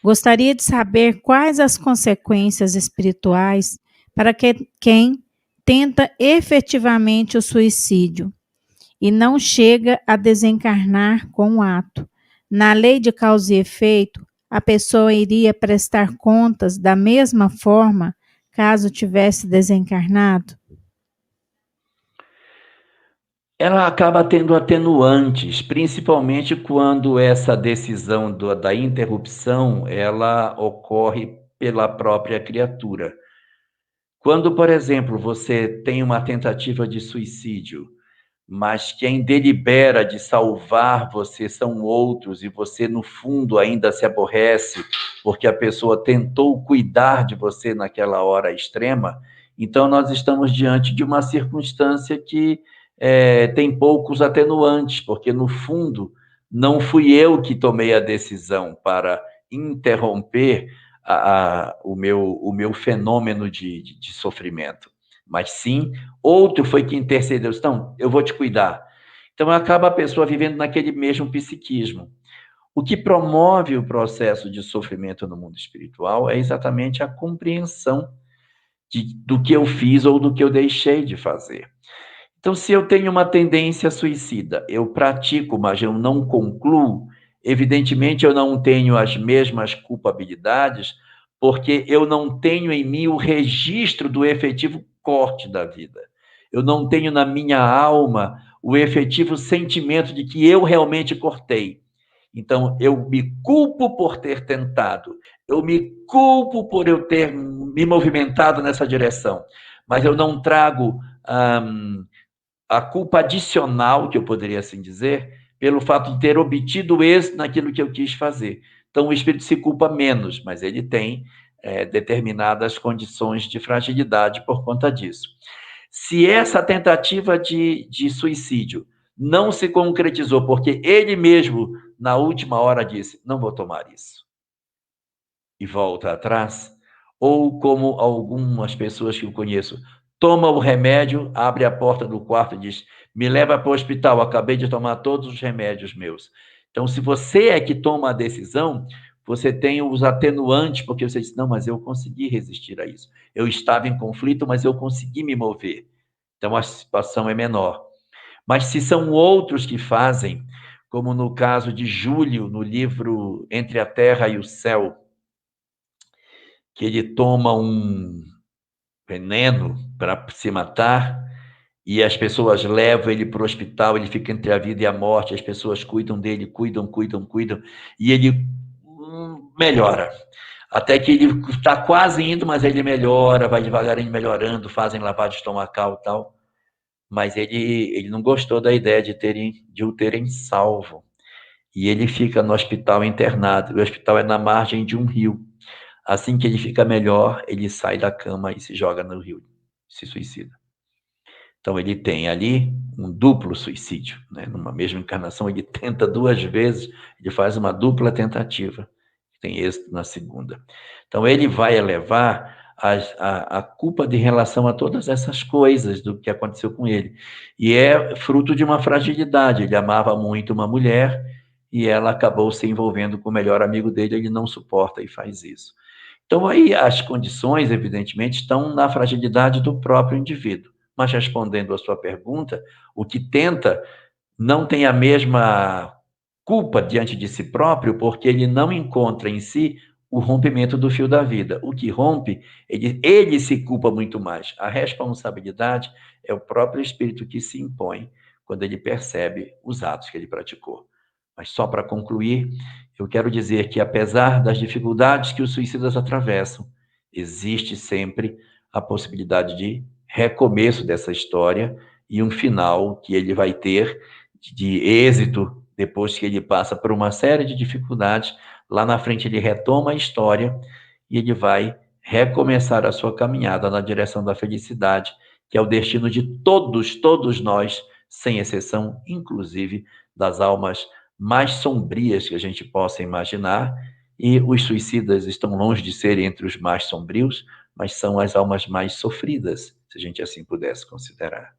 Gostaria de saber quais as consequências espirituais para quem tenta efetivamente o suicídio e não chega a desencarnar com o ato. Na lei de causa e efeito, a pessoa iria prestar contas da mesma forma caso tivesse desencarnado? Ela acaba tendo atenuantes, principalmente quando essa decisão da interrupção ela ocorre pela própria criatura. Quando, por exemplo, você tem uma tentativa de suicídio, mas quem delibera de salvar você são outros e você, no fundo, ainda se aborrece porque a pessoa tentou cuidar de você naquela hora extrema, então nós estamos diante de uma circunstância que tem poucos atenuantes, porque, no fundo, não fui eu que tomei a decisão para interromper o meu fenômeno de sofrimento, mas sim outro foi que intercedeu. Então, eu vou te cuidar. Então, acaba a pessoa vivendo naquele mesmo psiquismo. O que promove o processo de sofrimento no mundo espiritual é exatamente a compreensão do que eu fiz ou do que eu deixei de fazer. Então, se eu tenho uma tendência suicida, eu pratico, mas eu não concluo, evidentemente eu não tenho as mesmas culpabilidades, porque eu não tenho em mim o registro do efetivo corte da vida. Eu não tenho na minha alma o efetivo sentimento de que eu realmente cortei. Então, eu me culpo por ter tentado, eu me culpo por eu ter me movimentado nessa direção, mas eu não trago a culpa adicional, que eu poderia assim dizer, pelo fato de ter obtido êxito naquilo que eu quis fazer. Então, o espírito se culpa menos, mas ele tem determinadas condições de fragilidade por conta disso. Se essa tentativa de suicídio não se concretizou, porque ele mesmo, na última hora, disse: não vou tomar isso, e volta atrás, ou como algumas pessoas que eu conheço, toma o remédio, abre a porta do quarto e diz: me leva para o hospital, acabei de tomar todos os remédios meus. Então, se você é que toma a decisão, você tem os atenuantes, porque você diz: não, mas eu consegui resistir a isso. Eu estava em conflito, mas eu consegui me mover. Então, a situação é menor. Mas se são outros que fazem, como no caso de Júlio, no livro Entre a Terra e o Céu, que ele toma um veneno para se matar e as pessoas levam ele para o hospital, ele fica entre a vida e a morte, as pessoas cuidam dele, cuidam, e ele melhora. Até que ele está quase indo, mas ele melhora, vai devagarinho melhorando, fazem lavagem estomacal e tal. Mas ele não gostou da ideia de o terem salvo. E ele fica no hospital internado. O hospital é na margem de um rio. Assim que ele fica melhor, ele sai da cama e se joga no rio, se suicida. Então, ele tem ali um duplo suicídio, né? Numa mesma encarnação, ele tenta 2 vezes, ele faz uma dupla tentativa, tem êxito na segunda. Então, ele vai elevar a culpa de relação a todas essas coisas do que aconteceu com ele. E é fruto de uma fragilidade. Ele amava muito uma mulher e ela acabou se envolvendo com o melhor amigo dele, ele não suporta e faz isso. Então, aí as condições, evidentemente, estão na fragilidade do próprio indivíduo. Mas, respondendo à sua pergunta, o que tenta não tem a mesma culpa diante de si próprio, porque ele não encontra em si o rompimento do fio da vida. O que rompe, ele se culpa muito mais. A responsabilidade é o próprio espírito que se impõe quando ele percebe os atos que ele praticou. Mas só para concluir, eu quero dizer que, apesar das dificuldades que os suicidas atravessam, existe sempre a possibilidade de recomeço dessa história e um final que ele vai ter de êxito depois que ele passa por uma série de dificuldades. Lá na frente ele retoma a história e ele vai recomeçar a sua caminhada na direção da felicidade, que é o destino de todos nós, sem exceção, inclusive das almas mais sombrias que a gente possa imaginar, e os suicidas estão longe de ser entre os mais sombrios, mas são as almas mais sofridas, se a gente assim pudesse considerar.